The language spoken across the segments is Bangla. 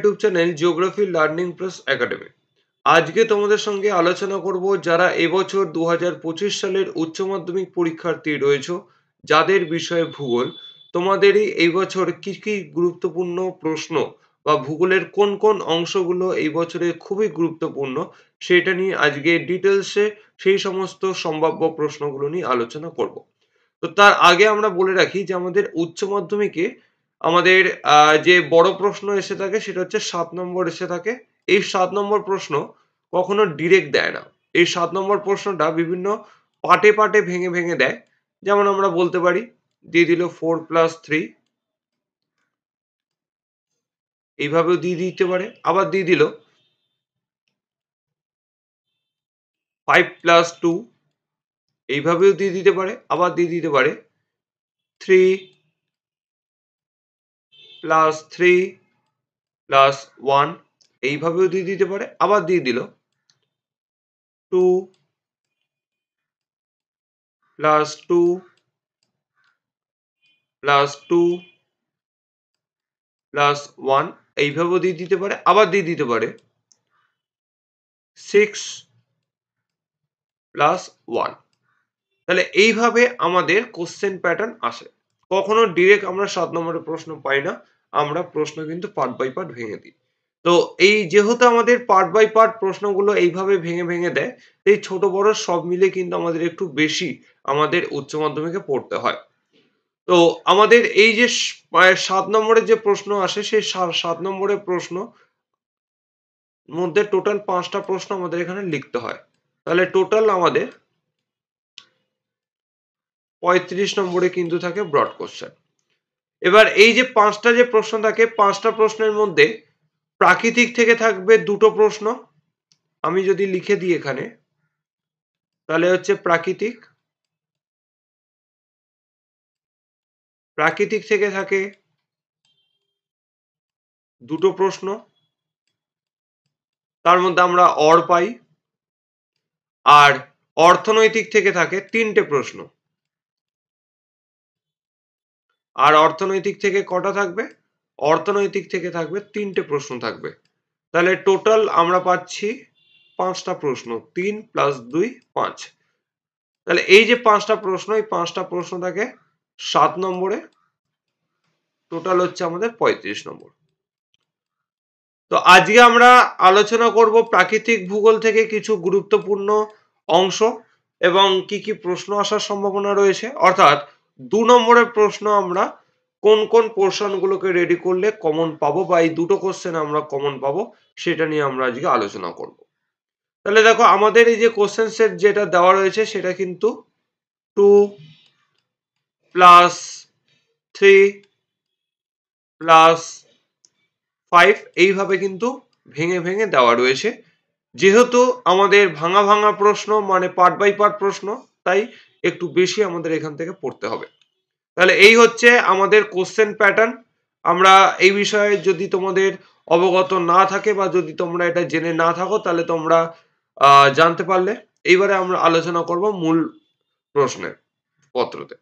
YouTube channel geography learning plus academy. আজকে তোমাদের সঙ্গে আলোচনা করব যারা এবছর 2025 সালের উচ্চ মাধ্যমিক পরীক্ষার্থী রয়েছে, যাদের বিষয় ভূগোল। তোমাদেরই এই বছর কি কি গুরুত্বপূর্ণ প্রশ্ন বা ভূগোলের কোন কোন অংশগুলো এই বছরে খুবই গুরুত্বপূর্ণ, সেটা নিয়ে আজকে ডিটেলসে সেই সমস্ত সম্ভাব্য প্রশ্নগুলো নিয়ে আলোচনা করব। তো তার আগে আমরা বলে রাখি যে আমাদের উচ্চ মাধ্যমিকে আমাদের যে বড় প্রশ্ন এসে থাকে সেটা হচ্ছে 7 নম্বর এসে থাকে। এই 7 নম্বর প্রশ্ন কখনো ডিরেক্ট দেয় না। এই 7 নম্বর প্রশ্নটা বিভিন্ন পার্টে পার্টে ভেঙে ভেঙে দেয়। যেমন আমরা বলতে পারি দিয়ে দিল 4+3, এইভাবেও দিয়ে দিতে পারে। আবার দিয়ে দিল 5+2, এইভাবেও দিয়ে দিতে পারে। আবার দিয়ে দিতে পারে 3+3+1, এইভাবেও দিয়ে দিতে পারে। আবার দিয়ে দিল 2+2+2+1, এইভাবেও দিয়ে দিতে পারে। আবার দিয়ে দিতে পারে 6+1। তাহলে এইভাবে আমাদের কোশ্চেন প্যাটার্ন আসে। কখনো ডিরেক্ট আমরা 7 নম্বরের প্রশ্ন পাই না, আমরা প্রশ্ন কিন্তু পার্ট বাই পার্ট ভেঙে দিই। তো এই যেহেতু আমাদের পার্ট বাই পার্ট প্রশ্নগুলো এইভাবে ভেঙে ভেঙে দেয়, এই ছোট বড় সব মিলে কিন্তু আমাদের একটু বেশি আমাদের উচ্চ মাধ্যমিকে পড়তে হয়। তো আমাদের এই যে 7 নম্বরের যে প্রশ্ন আসে, সেই 7 নম্বরের প্রশ্ন মধ্যে টোটাল 5টা প্রশ্ন আমাদের এখানে লিখতে হয়। তাহলে টোটাল আমাদের 35 নম্বরে কিন্তু থাকে ব্রড কোশ্চেন। এবার এই যে 5টা যে প্রশ্ন থাকে, 5টা প্রশ্নের মধ্যে প্রাকৃতিক থেকে থাকবে 2টো প্রশ্ন। আমি যদি লিখে দিই এখানে, তাহলে হচ্ছে প্রাকৃতিক থেকে থাকে 2টো প্রশ্ন। তার মধ্যে আমরা অর পাই। আর অর্থনৈতিক থেকে থাকে 3টে প্রশ্ন। আর অর্থনৈতিক থেকে কটা থাকবে? অর্থনৈতিক থেকে থাকবে 3টে প্রশ্ন থাকবে। তাহলে টোটাল আমরা পাচ্ছি 5টা প্রশ্ন, 3 + 2 5। তাহলে এই যে 5টা প্রশ্ন, এই 5টা প্রশ্ন থাকে 7 নম্বরে। টোটাল হচ্ছে আমাদের 35 নম্বর। তো আজকে আমরা আলোচনা করব প্রাকৃতিক ভূগোল থেকে কিছু গুরুত্বপূর্ণ অংশ এবং কি কি প্রশ্ন আসার সম্ভাবনা রয়েছে, অর্থাৎ 2 নম্বরের প্রশ্ন আমরা কোন কোন পোর্শনগুলোকে রেডি করলে কমন পাবো বা এই দুটো কোশ্চেন আমরা কমন পাবো, সেটা নিয়ে আমরা আজকে আলোচনা করব। তাহলে দেখো আমাদের এই যে কোশ্চেন সেট যেটা দেওয়া রয়েছে সেটা কিন্তু 2+3+5 এইভাবে কিন্তু ভেঙে ভেঙে দেওয়া রয়েছে। যেহেতু আমাদের ভাঙা ভাঙা প্রশ্ন মানে পার্ট বাই পার্ট প্রশ্ন, তাই একটু বেশি আমাদের এখান থেকে পড়তে হবে। তাহলে এই হচ্ছে আমাদের কোশ্চেন প্যাটার্ন। আমরা এই বিষয়ে যদি তোমাদের অবগত না থাকে বা যদি তোমরা এটা জেনে না থাকো, তাহলে তোমরা জানতে পারলে। এইবারে আমরা আলোচনা করব মূল প্রশ্নের পত্রতে।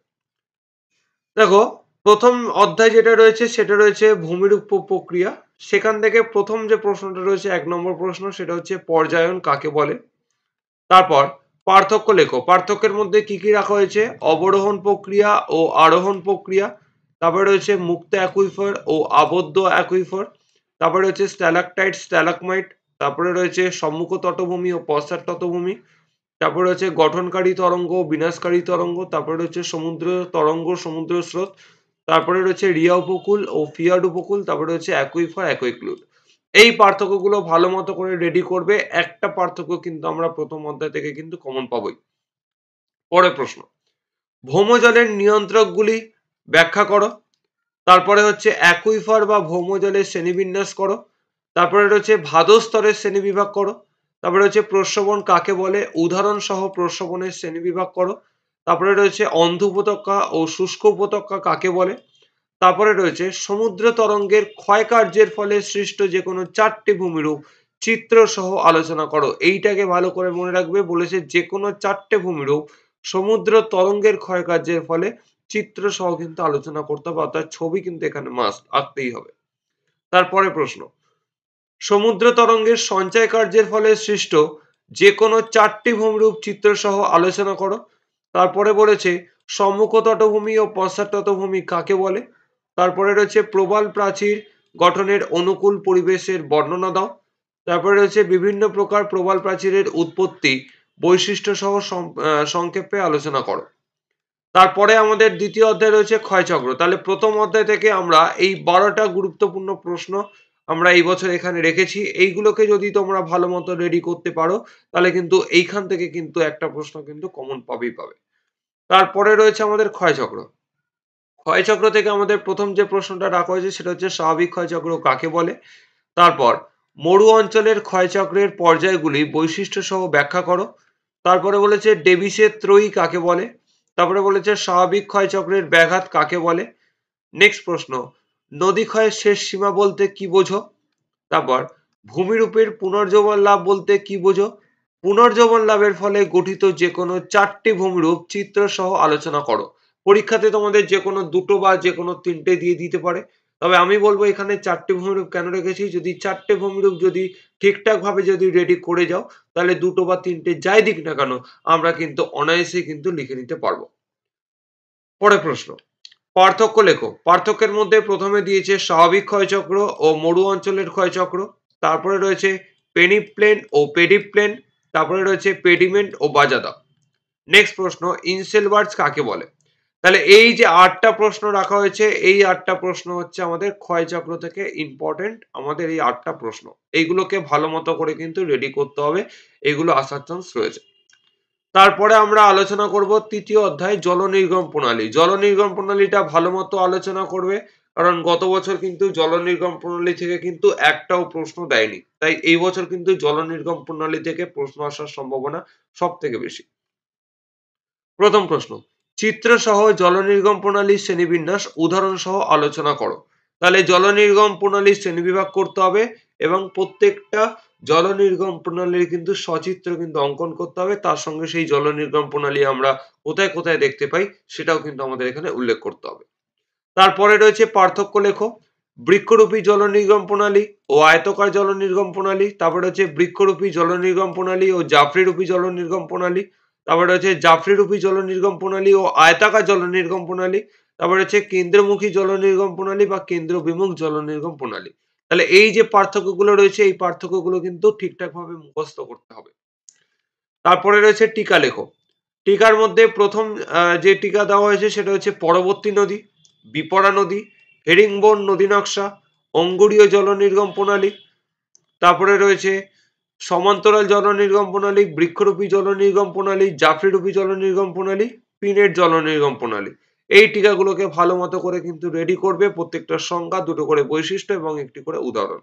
দেখো, প্রথম অধ্যায় যেটা রয়েছে সেটা রয়েছে ভূমিরূপ প্রক্রিয়া। সেখান থেকে প্রথম যে প্রশ্নটা রয়েছে 1 নম্বর প্রশ্ন, সেটা হচ্ছে পর্যায়ন কাকে বলে। তারপর পার্থক্য লেখো। পার্থক্যের মধ্যে কি কি রাখা হয়েছে? অবরোহণ প্রক্রিয়া ও আরোহণ প্রক্রিয়া। তারপরে রয়েছে মুক্ত অ্যাকুইফার ও আবদ্ধ অ্যাকুইফার। তারপরে রয়েছে স্ট্যালাকটাইট, স্ট্যালাকমাইট। তারপরে রয়েছে সম্মুখ তটভূমি ও পশ্চাৎ তটভূমি। তারপরে রয়েছে গঠনকারী তরঙ্গ, বিনাশকারী তরঙ্গ। তারপরে রয়েছে সমুদ্র তরঙ্গ, সমুদ্র স্রোত। তারপরে রয়েছে রিয়া উপকূল ও ফিয়ার্ড উপকূল। তারপরে রয়েছে অ্যাকুইফার, অ্যাকুইক্লুড। এই পার্থক্যগুলো ভালো মতো করে রেডি করবে। একটা পার্থক্য কিন্তু আমরা প্রথম অধ্যায় থেকে কিন্তু কমন পাবই। পরের প্রশ্ন, ভৌমজলের নিয়ন্ত্রকগুলি ব্যাখ্যা করো। তারপরে হচ্ছে অ্যাকুইফার বা ভৌমজলের শ্রেণীবিন্যাস করো। তারপরে রয়েছে ভাদস্তরের শ্রেণীবিভাগ করো। তারপরে হচ্ছে প্রস্রবণ কাকে বলে, উদাহরণ সহ প্রস্রবণের শ্রেণীবিভাগ করো। তারপরে রয়েছে অন্ধ উপত্যকা ও শুষ্ক উপত্যকা কাকে বলে। তারপরে রয়েছে সমুদ্র তরঙ্গের ক্ষয়কার্যের ফলে সৃষ্ট যে কোনো 4টি ভূমিরূপ চিত্র সহ আলোচনা করো। এইটাকে ভালো করে মনে রাখবে, বলেছে যে কোনো 4টে ভূমিরূপ সমুদ্র তরঙ্গের ক্ষয়কার্যের ফলে চিত্র সহ কিন্তু আলোচনা করতে হবে, অর্থাৎ ছবি কিন্তু এখানে মাস্ট আঁকতেই হবে। তারপরে প্রশ্ন, সমুদ্র তরঙ্গের সঞ্চয় কার্যের ফলে সৃষ্ট যে কোনো 4টি ভূমিরূপ চিত্র সহ আলোচনা করো। তারপরে বলেছে সম্মুখ তটভূমি ও পশ্চাৎ তটভূমি কাকে বলে। তারপরে রয়েছে প্রবাল প্রাচীর গঠনের অনুকূল পরিবেশের বর্ণনা দাও। তারপরে রয়েছে বিভিন্ন প্রকার প্রবাল প্রাচীরের উৎপত্তি বৈশিষ্ট্য সহ সংক্ষেপে আলোচনা করো। তারপরে আমাদের দ্বিতীয় অধ্যায় রয়েছে ক্ষয়চক্র। তাহলে প্রথম অধ্যায় থেকে আমরা এই 12টা গুরুত্বপূর্ণ প্রশ্ন আমরা এই বছর এখানে রেখেছি। এইগুলোকে যদি তোমরা ভালো মতো রেডি করতে পারো তাহলে কিন্তু এইখান থেকে কিন্তু একটা প্রশ্ন কিন্তু কমন পাবেই পাবে। তারপরে রয়েছে আমাদের ক্ষয়চক্র। ক্ষয়চক্র থেকে আমাদের প্রথম যে প্রশ্নটা রাখা হয়েছে সেটা হচ্ছে স্বাভাবিক ক্ষয়চক্র কাকে বলে। তারপর মরু অঞ্চলের ক্ষয়চক্রের পর্যায়গুলি বৈশিষ্ট্য সহ ব্যাখ্যা করো। তারপরে বলেছে ডেভিসের ত্রয়ী কাকে বলে। তারপরে বলেছে স্বাভাবিক ক্ষয়চক্রের ব্যাঘাত কাকে বলে। নেক্সট প্রশ্ন, নদী ক্ষয়ের শেষ সীমা বলতে কি বোঝো। তারপর ভূমিরূপের পুনর্জীবন লাভ বলতে কি বোঝো। পুনর্জীবন লাভের ফলে গঠিত যে কোনো 4টি ভূমিরূপ চিত্র সহ আলোচনা করো। পরীক্ষাতে তোমাদের যে কোনো দুটো বা যে কোনো তিনটে দিয়ে দিতে পারে, তবে আমি বলবো এখানে 4টি ভূমিরূপ কেন রেখেছি, যদি 4টে ভূমিরূপ যদি ঠিকঠাক ভাবে যদি রেডি করে যাও তাহলে দুটো বা তিনটে যাই দিক না কেন আমরা কিন্তু অনায়াসে কিন্তু লিখে নিতে পারবো। পরের প্রশ্ন, পার্থক্য লেখো। পার্থক্যের মধ্যে প্রথমে দিয়েছে স্বাভাবিক ক্ষয়চক্র ও মরু অঞ্চলের ক্ষয়চক্র। তারপরে রয়েছে পেনিপ্লেন ও পেডিপ্লেন। তারপরে রয়েছে পেডিমেন্ট ও বাজাদা। নেক্সট প্রশ্ন, ইনসেলবার্স কাকে বলে। তাহলে এই যে 8টা প্রশ্ন রাখা হয়েছে এই 8টা প্রশ্ন হচ্ছে আমাদের ক্ষয়চক্র থেকে ইম্পর্টেন্ট। আমাদের এই 8টা প্রশ্ন এইগুলোকে ভালো মতো করে কিন্তু রেডি করতে হবে, এগুলো আসার চান্স রয়েছে। তারপরে আমরা আলোচনা করব তৃতীয় অধ্যায় জল নির্গম প্রণালী। জল নির্গম প্রণালীটা ভালো মতো আলোচনা করবে, কারণ গত বছর কিন্তু জল নির্গম প্রণালী থেকে কিন্তু একটাও প্রশ্ন দেয়নি, তাই এই বছর কিন্তু জল নির্গম প্রণালী থেকে প্রশ্ন আসার সম্ভাবনা সব থেকে বেশি। প্রথম প্রশ্ন, চিত্র সহ জল নির্গম প্রণালীর শ্রেণীবিন্যাস উদাহরণ সহ আলোচনা করো। তাহলে জল নির্গম প্রণালীর শ্রেণীবিভাগ করতে হবে এবং প্রত্যেকটা জল নির্গম প্রণালীর কিন্তু সচিত্র কিন্তু অঙ্কন করতে হবে, তার সঙ্গে সেই জল নির্গম প্রণালী আমরা কোথায় কোথায় দেখতে পাই সেটাও কিন্তু আমাদের এখানে উল্লেখ করতে হবে। তারপরে রয়েছে পার্থক্য লেখো। বৃক্ষরূপী জল নির্গম প্রণালী ও আয়তকার জল নির্গম প্রণালী। তারপরে হচ্ছে বৃক্ষরূপী জল নির্গম প্রণালী ও জাফরিরূপী জল নির্গম প্রণালী। তারপরে হচ্ছে জাফরিরূপী জল নির্গম প্রণালী ও আয়তাকার জল নির্গম প্রণালী। তারপরে হচ্ছে কেন্দ্রমুখী জল নির্গম প্রণালী বা কেন্দ্র বিমুখ জল নির্গম প্রণালী। তাহলে এই যে পার্থক্যগুলো রয়েছে এই পার্থক্যগুলো কিন্তু ঠিকঠাক ভাবে মুখস্থ করতে হবে। তারপরে রয়েছে টিকা লেখো। টিকার মধ্যে প্রথম যে টিকা দেওয়া হয়েছে সেটা হচ্ছে পরবর্তী নদী, বিপরা নদী, হেরিংবোন নদী নকশা, অঙ্গুরীয় জল নির্গম প্রণালী। তারপরে রয়েছে সমান্তরাল জল নির্গম প্রণালী, বৃক্ষরূপী জল নির্গম প্রণালী, জাফরিরূপী জল নির্গম প্রণালী, পিনের জল নির্গম প্রণালী। এই টিকাগুলোকে ভালো মতো করে কিন্তু রেডি করবে, প্রত্যেকটা সংজ্ঞা, দুটো করে বৈশিষ্ট্য এবং একটি করে উদাহরণ।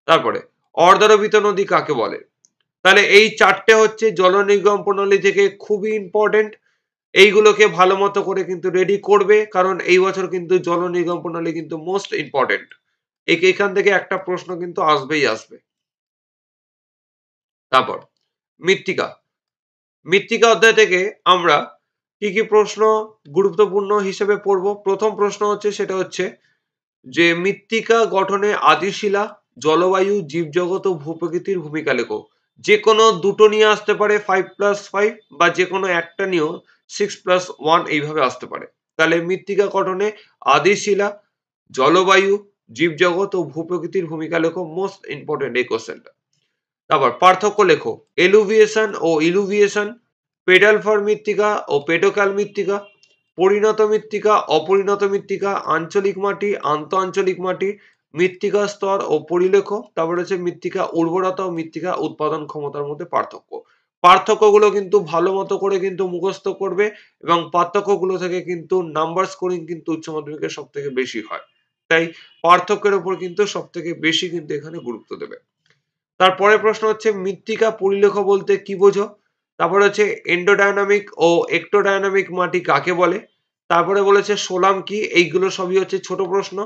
তারপরে অর্ধারোপিত নদী কাকে বলে। তাহলে এই 4টে হচ্ছে জল নির্গম প্রণালী থেকে খুবই ইম্পর্টেন্ট, এইগুলোকে ভালো মতো করে কিন্তু রেডি করবে, কারণ এই বছর কিন্তু জল নির্গম প্রণালী কিন্তু মোস্ট ইম্পর্টেন্ট। এখান থেকে একটা প্রশ্ন কিন্তু আসবেই আসবে। তারপর মৃত্তিকা। মৃত্তিকা অধ্যায় থেকে আমরা কি কি প্রশ্ন গুরুত্বপূর্ণ হিসেবে পড়ব। প্রথম প্রশ্ন হচ্ছে সেটা হচ্ছে যে মৃত্তিকা গঠনে আদিশিলা, জলবায়ু, জীবজগৎ ও ভূপ্রকৃতির ভূমিকা লেখো। যে কোনো দুটো নিয়ে আসতে পারে 5+5 বা যে কোনো একটা নিয়েও 6+1 এইভাবে আসতে পারে। তাহলে মৃত্তিকা গঠনে আদিশিলা, জলবায়ু, জীবজগৎ ও ভূপ্রকৃতির ভূমিকা লেখো, মোস্ট ইম্পর্টেন্ট এই কোশ্চেনটা। তারপর পার্থক্য লেখো। এলুভিয়েশন ও ইলুভিয়েশন, পেডালফর মৃত্তিকা ও পেডোক্যাল মৃত্তিকা, পরিণত মৃত্তিকা, অপরিণত মৃত্তিকা, আঞ্চলিক মাটি, আন্তঃআঞ্চলিক মাটি, মৃত্তিকা স্তর ও পরিলেখ। তারপরে হচ্ছে মৃত্তিকা উর্বরতা ও মৃত্তিকা উৎপাদন ক্ষমতার মধ্যে পার্থক্য। পার্থক্যগুলো কিন্তু ভালো মতো করে কিন্তু মুখস্থ করবে এবং পার্থক্যগুলো থেকে কিন্তু নাম্বার স্কোরিং কিন্তু উচ্চ মাধ্যমিকের সব থেকে বেশি হয়, তাই পার্থক্যের উপর কিন্তু সব থেকে বেশি কিন্তু এখানে গুরুত্ব দেবে। তারপরে প্রশ্ন হচ্ছে মৃত্তিকা পরিলেখ বলতে কি বোঝো। তারপরে হচ্ছে এন্ডোডায়নামিক ও এক্টোডায়নামিক মাটি কাকে বলে। তারপরে বলেছে সোলাম কি, এইগুলো সবই হচ্ছে ছোট প্রশ্ন।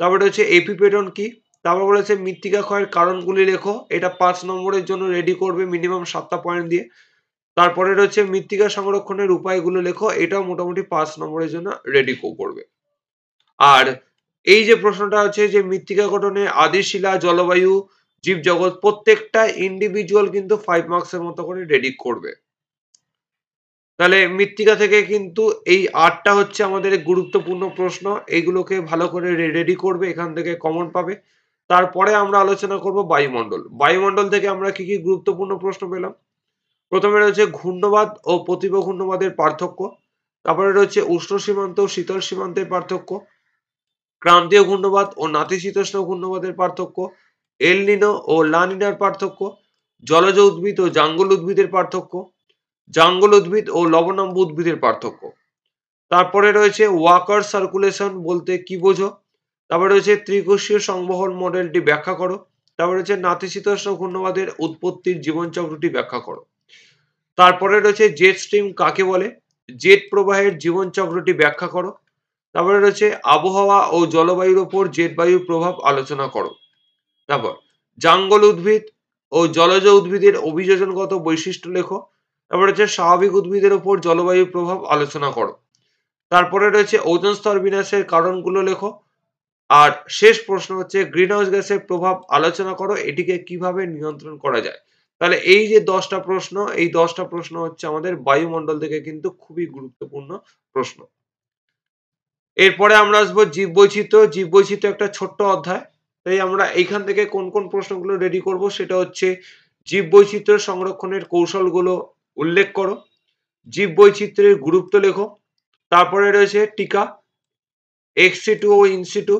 তারপরে হচ্ছে এপিপেটন কি। তারপর বলেছে মৃত্তিকা ক্ষয়ের কারণগুলি লেখো, এটা 5 নম্বরের জন্য রেডি করবে মিনিমাম 7টা পয়েন্ট দিয়ে। তারপরে রয়েছে মৃত্তিকা সংরক্ষণের উপায়গুলো লেখো, এটাও মোটামুটি 5 নম্বরের জন্য রেডি করবে। আর এই যে প্রশ্নটা আছে যে মৃত্তিকা গঠনে আদিশিলা, জলবায়ু, জীবজগৎ প্রত্যেকটা ইন্ডিভিজুয়াল কিন্তু 5 মার্কসের মতো করে রেডি করবে। তাহলে মৃত্তিকা থেকে কিন্তু এই 8টা হচ্ছে আমাদের গুরুত্বপূর্ণ প্রশ্ন, এইগুলোকে ভালো করে রেডি করবে, এখান থেকে কমন পাবে। তারপরে আমরা আলোচনা করব বায়ুমণ্ডল। বায়ুমণ্ডল থেকে আমরা কি কি গুরুত্বপূর্ণ প্রশ্ন পেলাম? প্রথমে রয়েছে ঘূর্ণবাদ ও প্রতিভ ঘূর্ণবাদের পার্থক্য, তারপরে রয়েছে উষ্ণ সীমান্ত ও শীতল সীমান্তের পার্থক্য, ক্রান্তীয় ঘূর্ণবাদ ও নাতিশীতোষ্ণ ঘূর্ণবাদের পার্থক্য, এল নিনো ও লা নিনার পার্থক্য, জলজ উদ্ভিদ ও জাঙ্গল উদ্ভিদের পার্থক্য, জাঙ্গল উদ্ভিদ ও লবণাম্ব উদ্ভিদের পার্থক্য। তারপরে রয়েছে ওয়াকার সার্কুলেশন বলতে কি বোঝো? তারপরে রয়েছে ত্রিকোষীয় সংবহন মডেলটি ব্যাখ্যা করো। তারপরে রয়েছে নাতিশীতোষ্ণ ঘূর্ণবাদের উৎপত্তির জীবনচক্রটি ব্যাখ্যা করো। তারপরে রয়েছে জেট স্ট্রিম কাকে বলে? জেট প্রবাহের জীবনচক্রটি ব্যাখ্যা করো। তারপরে রয়েছে আবহাওয়া ও জলবায়ুর ওপর জেট বায়ুর প্রভাব আলোচনা করো। তারপর জাঙ্গল উদ্ভিদ ও জলজ উদ্ভিদের অভিযোজনগত বৈশিষ্ট্য লেখো। তারপরে হচ্ছে স্বাভাবিক উদ্ভিদের উপর জলবায়ুর প্রভাব আলোচনা করো। তারপরে রয়েছে ওজোন স্তর বিন্যাসের কারণগুলো লেখো। আর শেষ প্রশ্ন হচ্ছে গ্রিনহাউস গ্যাসের প্রভাব আলোচনা করো, এটিকে কিভাবে নিয়ন্ত্রণ করা যায়। তাহলে এই যে 10টা প্রশ্ন, এই 10টা প্রশ্ন হচ্ছে আমাদের বায়ুমণ্ডল থেকে কিন্তু খুবই গুরুত্বপূর্ণ প্রশ্ন। এরপরে আমরা আসবো জীববৈচিত্র্য। জীববৈচিত্র্য একটা ছোট্ট অধ্যায়, তাই আমরা এইখান থেকে কোন কোন প্রশ্নগুলো রেডি করব সেটা হচ্ছে জীববৈচিত্র্য সংরক্ষণের কৌশলগুলো উল্লেখ করো, জীববৈচিত্র্যের গুরুত্ব লেখো। তারপরে রয়েছে টিকা, এক্সিটু ও ইনসিটু,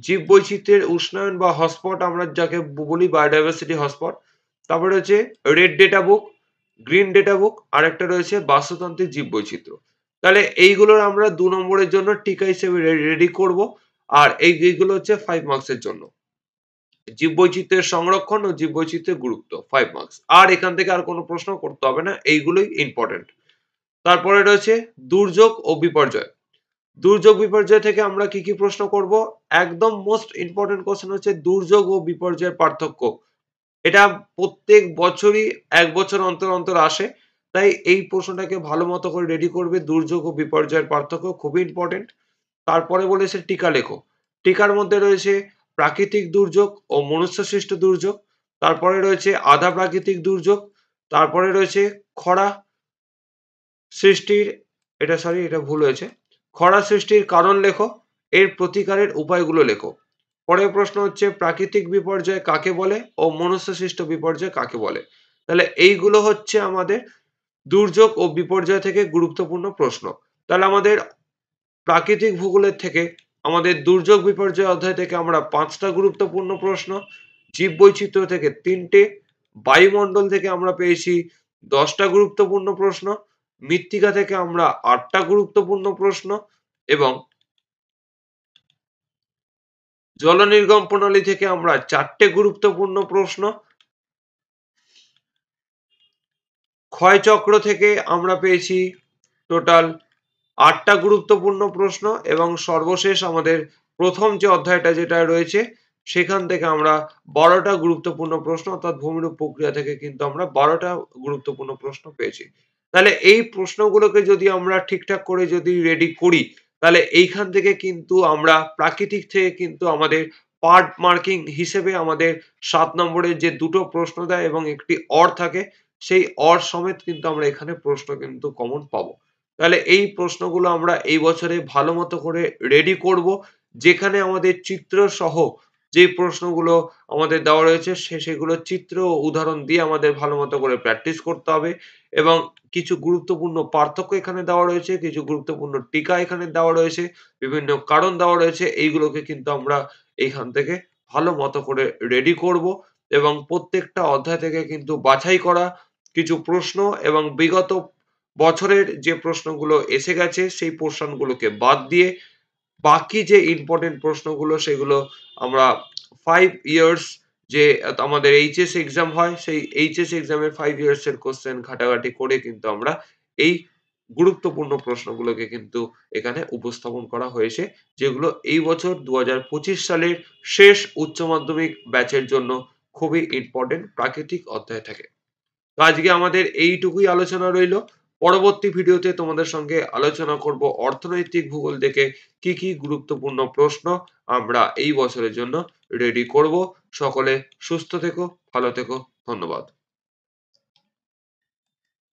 জীববৈচিত্র্যের উষ্ণায়ন বা হটস্পট আমরা যাকে বলি বায়োডাইভার্সিটি হটস্পট। তারপরে রয়েছে red data book, green data book, আর একটা রয়েছে বাস্তুতান্ত্রিক জীববৈচিত্র্য। তাহলে এইগুলোর আমরা 2 নম্বরের জন্য টিকা হিসেবে রেডি করব, আর এইগুলো হচ্ছে 5 মার্কসের জন্য। জীববৈচিত্র্যের সংরক্ষণ ও জীববৈচিত্র্যের গুরুত্ব 5 মার্কস। আর এখান থেকে আর কোনো প্রশ্ন করতে হবে না, এইগুলোই ইম্পর্টেন্ট। তারপরে রয়েছে দুর্যোগ ও বিপর্যয়। দুর্যোগ বিপর্যয় থেকে আমরা কি কি প্রশ্ন করব? একদম মোস্ট ইম্পর্টেন্ট কোশ্চেন হচ্ছে দুর্যোগ ও বিপর্যয়ের পার্থক্য। এটা প্রত্যেক বছরই 1 বছর অন্তর অন্তর আসে, তাই এই প্রশ্নটাকে ভালো মতো করে রেডি করবে। দুর্যোগ ও বিপর্যয়ের পার্থক্য খুবই ইম্পর্টেন্ট। তারপরে বলেছে টিকা লেখো। টিকার মধ্যে রয়েছে প্রাকৃতিক দুর্যোগ ও মনুষ্যসৃষ্ট দুর্যোগ, তারপরে রয়েছে আধা প্রাকৃতিক দুর্যোগ, তারপরে রয়েছে খরা সৃষ্টির, এটা ভুল হয়েছে, খরা সৃষ্টির কারণ লেখো, এর প্রতিকারের উপায়গুলো লেখো। পরের প্রশ্ন হচ্ছে প্রাকৃতিক বিপর্যয় কাকে বলে ও মনুষ্যসৃষ্ট বিপর্যয় কাকে বলে। তাহলে এইগুলো হচ্ছে আমাদের দুর্যোগ ও বিপর্যয় থেকে গুরুত্বপূর্ণ প্রশ্ন। তাহলে আমাদের প্রাকৃতিক ভূগোলের থেকে, আমাদের দুর্যোগ বিপর্যয় অধ্যায় থেকে আমরা 5টা গুরুত্বপূর্ণ প্রশ্ন, জীববৈচিত্র্য থেকে 3টে, বায়ুমণ্ডল থেকে আমরা পেয়েছি 10টা গুরুত্বপূর্ণ প্রশ্ন, মৃত্তিকা থেকে আমরা 8টা গুরুত্বপূর্ণ প্রশ্ন, এবং জল নির্গম প্রণালী থেকে আমরা 4টে গুরুত্বপূর্ণ প্রশ্ন, ক্ষয়চক্র থেকে আমরা পেয়েছি টোটাল 8টা গুরুত্বপূর্ণ প্রশ্ন, এবং সর্বশেষ আমাদের প্রথম যে অধ্যায়টা যেটা রয়েছে সেখান থেকে আমরা 12টা গুরুত্বপূর্ণ প্রশ্ন, অর্থাৎ ভূমিরূপ প্রক্রিয়া থেকে কিন্তু আমরা 12টা গুরুত্বপূর্ণ প্রশ্ন পেয়েছি। তাহলে এই প্রশ্নগুলোকে যদি আমরা ঠিকঠাক করে যদি রেডি করি, তাহলে এইখান থেকে কিন্তু আমরা প্রাকৃতিক থেকে কিন্তু আমাদের পার্ট মার্কিং হিসেবে আমাদের 7 নম্বরের যে দুটো প্রশ্ন দেয় এবং একটি অর থাকে, সেই অর সমেত কিন্তু আমরা এখানে প্রশ্ন কিন্তু কমন পাবো। তাহলে এই প্রশ্নগুলো আমরা এই বছরে ভালো মতো করে রেডি করব, যেখানে আমাদের চিত্র সহ যে প্রশ্নগুলো আমাদের দেওয়া রয়েছে সেগুলো চিত্র ও উদাহরণ দিয়ে আমাদের ভালো মতো করে প্র্যাকটিস করতে হবে, এবং কিছু গুরুত্বপূর্ণ পার্থক্য এখানে দেওয়া রয়েছে, কিছু গুরুত্বপূর্ণ টিকা এখানে দেওয়া রয়েছে, বিভিন্ন কারণ দেওয়া রয়েছে, এইগুলোকে কিন্তু আমরা এইখান থেকে ভালো মতো করে রেডি করব, এবং প্রত্যেকটা অধ্যায় থেকে কিন্তু বাছাই করা কিছু প্রশ্ন এবং বিগত বছরের যে প্রশ্নগুলো এসে গেছে সেই পোর্শনগুলোকে বাদ দিয়ে বাকি যে ইম্পর্টেন্ট প্রশ্নগুলো সেগুলো আমরা 5 ইয়ার্স যে আমাদের এইচএস এক্সাম হয়, সেই এইচএস এক্সামের 5 ইয়ার্স এর কোশ্চেন ঘাটাঘাটি করে কিন্তু আমরা এই গুরুত্বপূর্ণ প্রশ্নগুলোকে কিন্তু এখানে উপস্থাপন করা হয়েছে, যেগুলো এই বছর 2025 সালের শেষ উচ্চ মাধ্যমিক ব্যাচের জন্য খুবই ইম্পর্টেন্ট প্রাকৃতিক অধ্যায় থেকে। তো আজকে আমাদের এইটুকুই আলোচনা রইল। পরবর্তী ভিডিওতে তোমাদের সঙ্গে আলোচনা করব অর্থনৈতিক ভূগোল থেকে কি কি গুরুত্বপূর্ণ প্রশ্ন আমরা এই বছরের জন্য রেডি করব। সকলে সুস্থ থেকো, ভালো থেকো, ধন্যবাদ।